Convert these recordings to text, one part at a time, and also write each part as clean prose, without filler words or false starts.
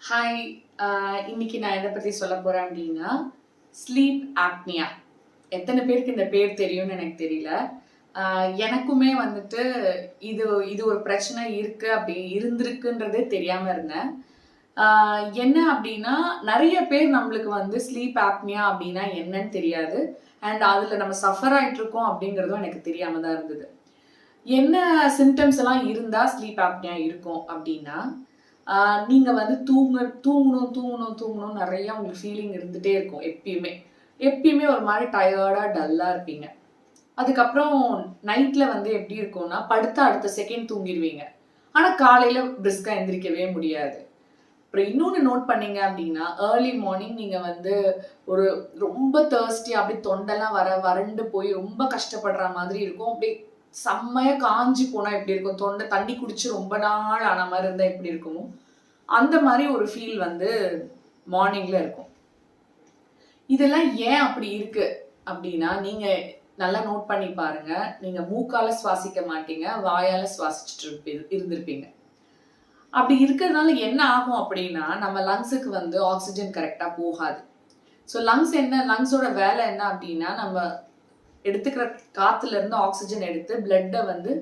Hi. இன்னைக்கு நான் எதை பற்றி சொல்ல போகிறேன் அப்படின்னா, ஸ்லீப் ஆப்னியா. எத்தனை பேருக்கு இந்த பேர் தெரியும்னு எனக்கு தெரியல. எனக்குமே வந்துட்டு இது இது ஒரு பிரச்சனை இருக்கு அப்படி இருந்திருக்குன்றதே தெரியாமல் இருந்தேன். என்ன அப்படின்னா, நிறைய பேர் நம்மளுக்கு வந்து ஸ்லீப் ஆப்னியா அப்படின்னா என்னன்னு தெரியாது. அண்ட் அதில் நம்ம சஃபர் ஆகிட்டு இருக்கோம் அப்படிங்கிறதும் எனக்கு தெரியாமல் தான் இருந்தது. என்ன சிம்டம்ஸ் எல்லாம் இருந்தால் ஸ்லீப் ஆப்னியா இருக்கும் அப்படின்னா, நீங்க வந்து தூங்கணும் தூங்கணும் தூங்கணும் நிறைய உங்களுக்கு ஃபீலிங் இருந்துட்டே இருக்கும் எப்பயுமே. எப்பயுமே ஒரு மாதிரி டயர்டா, டல்லா இருப்பீங்க. அதுக்கப்புறம் நைட்ல வந்து எப்படி இருக்கும்னா, படுத்தா அடுத்த செகண்ட் தூங்கிருவீங்க. ஆனா காலையில பிரிஸ்கா எந்திரிக்கவே முடியாது. அப்புறம் இன்னொன்னு நோட் பண்ணீங்க அப்படின்னா, ஏர்லி மார்னிங் நீங்க வந்து ஒரு ரொம்ப தர்ஸ்டியா அப்படியே தொண்டெல்லாம் வறண்டு போய் ரொம்ப கஷ்டப்படுற மாதிரி இருக்கும். அப்படியே செம்மையா காஞ்சு போனா எப்படி இருக்கும்? தொண்டை தண்ணி குடிச்சு ரொம்ப நாள் ஆன மாதிரி இருந்தா எப்படி இருக்குமோ, அந்த மாதிரி ஒரு ஃபீல் வந்து மார்னிங்ல இருக்கும். இதெல்லாம் ஏன் அப்படி இருக்கு அப்படின்னா, நீங்க நல்லா நோட் பண்ணி பாருங்க. நீங்க மூக்கால சுவாசிக்க மாட்டீங்க, வாயால சுவாசிச்சுட்டு இருந்திருப்பீங்க. அப்படி இருக்கிறதுனால என்ன ஆகும் அப்படின்னா, நம்ம லங்ஸுக்கு வந்து ஆக்சிஜன் கரெக்டா போகாது. ஸோ லங்ஸோட வேலை என்ன அப்படின்னா, நம்ம எடுத்துக்கிற காத்துல இருந்து ஆக்சிஜன் எடுத்து பிளட்டை வந்து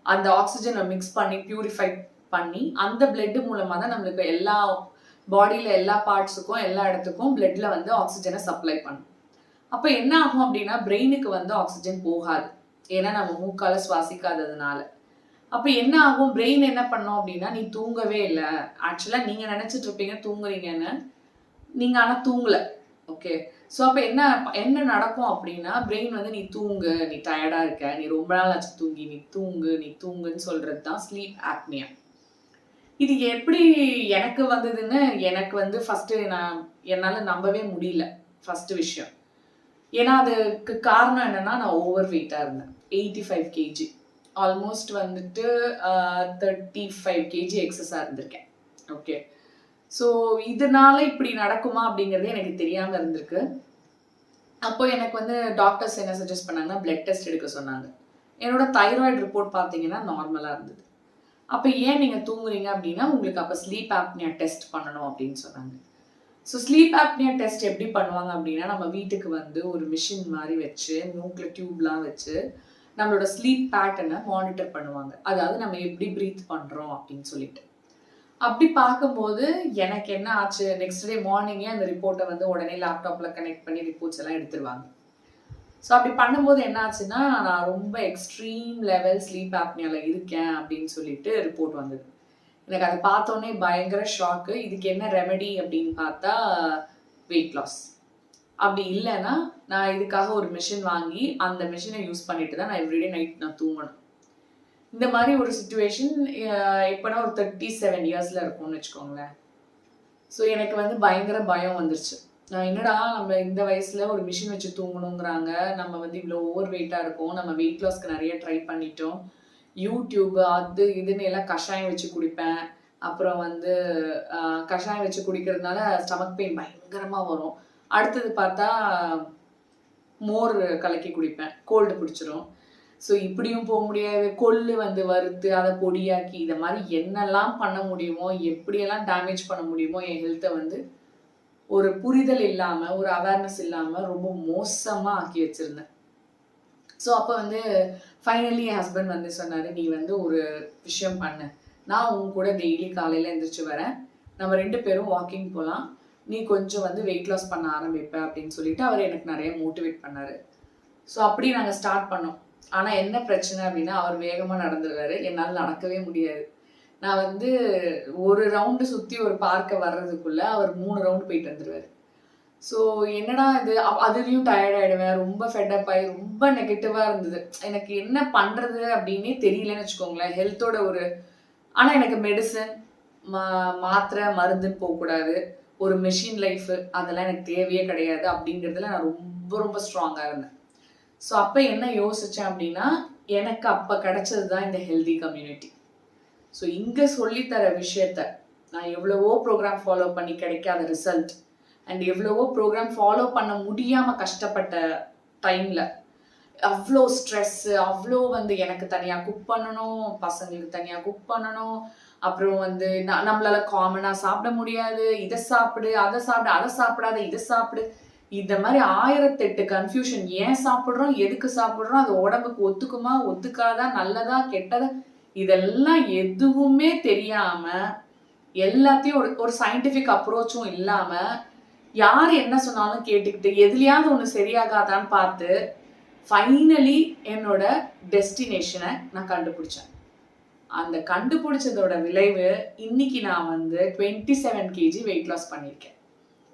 அந்த ஆக்சிஜனை மிக்ஸ் பண்ணி பியூரிஃபை பண்ணி அந்த பிளட் மூலமா தான் நம்மளுக்கு எல்லா பாடியில எல்லா பார்ட்ஸுக்கும் எல்லா இடத்துக்கும் பிளட்ல வந்து ஆக்சிஜனை சப்ளை பண்ணும். அப்ப என்ன ஆகும் அப்படின்னா, பிரெயினுக்கு வந்து ஆக்சிஜன் போகாது. ஏன்னா நம்ம மூக்கால சுவாசிக்காததுனால. அப்ப என்ன ஆகும், பிரெயின் என்ன பண்ணும் அப்படின்னா, நீ தூங்கவே இல்லை. ஆக்சுவலா நீங்க நினைச்சிட்டு இருப்பீங்க தூங்குறீங்கன்னு, நீங்க ஆனா தூங்கல. ஓகே. ஸோ அப்ப என்ன என்ன நடக்கும் அப்படின்னா, பிரெயின் வந்து நீ தூங்கு, நீ டயர்டா இருக்க, நீ ரொம்ப நாள் ஆச்சு தூங்கி, நீ தூங்குன்னு சொல்றது தான் ஸ்லீப் ஆப்னியா. இது எப்படி எனக்கு வந்ததுன்னு எனக்கு வந்து ஃபர்ஸ்ட் என்னால நம்பவே முடியல. ஃபர்ஸ்ட் விஷயம். ஏன்னா அதுக்கு காரணம் என்னன்னா, நான் ஓவர் வெயிட்டா இருந்தேன். 85 கேஜி. ஆல்மோஸ்ட் வந்துட்டு 35 கேஜி எக்ஸஸா இருந்திருக்கேன். ஓகே. ஸோ இதனால இப்படி நடக்குமா அப்படிங்கிறது எனக்கு தெரியாம இருந்திருக்கு. அப்போ எனக்கு வந்து டாக்டர்ஸ் என்ன சஜஸ்ட் பண்ணாங்கன்னா, பிளட் டெஸ்ட் எடுக்க சொன்னாங்க. என்னோட தைராய்டு ரிப்போர்ட் பார்த்தீங்கன்னா நார்மலா இருந்தது. அப்போ ஏன் நீங்க தூங்குறீங்க அப்படின்னா, உங்களுக்கு அப்போ ஸ்லீப் ஆப்னியா டெஸ்ட் பண்ணணும் அப்படின்னு சொன்னாங்க. ஸோ ஸ்லீப் ஆப்னியா டெஸ்ட் எப்படி பண்ணுவாங்க அப்படின்னா, நம்ம வீட்டுக்கு வந்து ஒரு மிஷின் மாதிரி வச்சு, மூக்கில் டியூப்லாம் வச்சு, நம்மளோட ஸ்லீப் பேட்டர்னை மானிட்டர் பண்ணுவாங்க. அதாவது நம்ம எப்படி ப்ரீத் பண்ணுறோம் அப்படின்னு சொல்லிட்டு. அப்படி பார்க்கும்போது எனக்கு என்ன ஆச்சு, நெக்ஸ்ட் டே மார்னிங்கே அந்த ரிப்போர்ட்டை வந்து உடனே லேப்டாப்பில் கனெக்ட் பண்ணி ரிப்போர்ட்ஸ் எல்லாம் எடுத்துருவாங்க. ஸோ அப்படி பண்ணும்போது என்ன ஆச்சுன்னா, நான் ரொம்ப எக்ஸ்ட்ரீம் லெவல் ஸ்லீப் ஆப்னியாவில் இருக்கேன் அப்படின்னு சொல்லிட்டு ரிப்போர்ட் வந்தது. எனக்கு அதை பார்த்தோன்னே பயங்கர ஷாக்கு. இதுக்கு என்ன ரெமெடி அப்படின்னு பார்த்தா வெயிட் லாஸ். அப்படி இல்லைன்னா நான் இதுக்காக ஒரு மிஷின் வாங்கி அந்த மிஷினை யூஸ் பண்ணிட்டு தான் நான் எவ்ரிடே நைட் நான் தூங்கணும். இந்த மாதிரி ஒரு சுச்சுவேஷன் எப்போனா ஒரு 37 இயர்ஸில் இருக்கும்னு வச்சுக்கோங்களேன். ஸோ எனக்கு வந்து பயங்கர பயம் வந்துருச்சு. நான் என்னடா நம்ம இந்த வயசில் ஒரு மிஷின் வச்சு தூங்கணுங்கிறாங்க, நம்ம வந்து இவ்வளோ ஓவர் வெயிட்டாக இருக்கோம், நம்ம வெயிட் லாஸ்க்கு நிறைய ட்ரை பண்ணிட்டோம், யூடியூப் அது இதுன்னு எல்லாம் கஷாயம் வச்சு குடிப்பேன். அப்புறம் வந்து கஷாயம் வச்சு குடிக்கிறதுனால ஸ்டமக் பெயின் பயங்கரமாக வரும். அடுத்தது பார்த்தா மோர் கலக்கி குடிப்பேன், கோல்டு பிடிச்சிரும். ஸோ இப்படியும் போக முடியாது. கொள்ளு வந்து வறுத்து அதை பொடியாக்கி இதை மாதிரி என்னெல்லாம் பண்ண முடியுமோ, எப்படியெல்லாம் டேமேஜ் பண்ண முடியுமோ என் ஹெல்த்தை வந்து ஒரு புரிதல் இல்லாமல், ஒரு அவேர்னஸ் இல்லாமல் ரொம்ப மோசமாக ஆக்கி வச்சுருந்தேன். ஸோ அப்போ வந்து ஃபைனலி என் ஹஸ்பண்ட் வந்து சொன்னார், நீ வந்து ஒரு விஷயம் பண்ணு, நான் உன் கூட டெய்லி காலையில் எழுந்திரிச்சு வரேன், நம்ம 2 பேரும் வாக்கிங் போகலாம், நீ கொஞ்சம் வந்து வெயிட் லாஸ் பண்ண ஆரம்பிப்ப அப்படின்னு சொல்லிட்டு அவர் எனக்கு நிறைய மோட்டிவேட் பண்ணார். ஸோ அப்படி நாங்கள் ஸ்டார்ட் பண்ணோம். ஆனால் என்ன பிரச்சனை அப்படின்னா, அவர் வேகமாக நடந்துருவாரு, என்னால் நடக்கவே முடியாது. நான் வந்து ஒரு ரவுண்டு சுற்றி ஒரு பார்க்கை வர்றதுக்குள்ள அவர் 3 ரவுண்டு போயிட்டு வந்துடுவார். ஸோ என்னடா இது, அதுலேயும் டயர்ட் ஆகிடுவேன், ரொம்ப ஃபெட்டப் ஆகி ரொம்ப நெகட்டிவாக இருந்தது. எனக்கு என்ன பண்ணுறது அப்படின்னே தெரியலன்னு வச்சுக்கோங்களேன். ஹெல்த்தோட ஒரு ஆனால் எனக்கு மெடிசன் மாத்திரை மருந்துன்னு போகக்கூடாது, ஒரு மெஷின் லைஃபு அதெல்லாம் எனக்கு தேவையே கிடையாது அப்படிங்கிறதுல நான் ரொம்ப ரொம்ப ஸ்ட்ராங்காக இருந்தேன். ஸோ அப்போ என்ன யோசித்தேன் அப்படின்னா, எனக்கு அப்போ கிடைச்சது தான் இந்த ஹெல்தி கம்யூனிட்டி. ஸோ இங்கே சொல்லித்தர விஷயத்த நான் எவ்வளவோ ப்ரோக்ராம் ஃபாலோ பண்ணி கிடைக்காத ரிசல்ட், அண்ட் எவ்வளவோ ப்ரோக்ராம் ஃபாலோ பண்ண முடியாமல் கஷ்டப்பட்ட டைமில் அவ்வளோ ஸ்ட்ரெஸ்ஸு, அவ்வளோ வந்து எனக்கு தனியாக குக் பண்ணணும், பசங்களுக்கு தனியாக குக் பண்ணணும், அப்புறம் வந்து நம்மளால காமனா சாப்பிட முடியாது, இதை சாப்பிடு, அதை சாப்பிடு, அதை சாப்பிடாத, இதை சாப்பிடு. இந்த மாதிரி 1008 கன்ஃபியூஷன். ஏன் சாப்பிடுறோம், எதுக்கு சாப்பிடுறோம், அது உடம்புக்கு ஒத்துக்குமா, ஒத்துக்காதா, நல்லதா, கெட்டதா, இதெல்லாம் எதுவுமே தெரியாம, எல்லாத்தையும் ஒரு சயின்டிபிக் அப்ரோச்சும் இல்லாம, யார் என்ன சொன்னாலும் கேட்டுக்கிட்டு எதுலயாவது ஒண்ணு சரியாகாதான்னு பார்த்து ஃபைனலி என்னோட டெஸ்டினேஷனை நான் கண்டுபிடிச்சேன். அந்த கண்டுபிடிச்சதோட விளைவு இன்னைக்கு நான் வந்து 27 kg வெயிட் லாஸ் பண்ணியிருக்கேன்.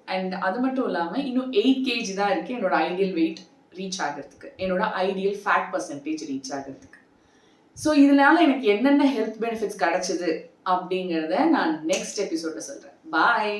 அண்ட் அது மட்டும் இல்லாமல் இன்னும் 8 kg தான் இருக்கு என்னோட ஐடியல் வெயிட் ரீச் ஆகிறதுக்கு, என்னோட ஐடியல் ஃபேட் பர்சன்டேஜ் ரீச் ஆகிறதுக்கு. ஸோ இதனால எனக்கு என்னென்ன ஹெல்த் பெனிஃபிட்ஸ் கிடைச்சது அப்படிங்கிறத நான் நெக்ஸ்ட் எபிசோட சொல்றேன். பாய்.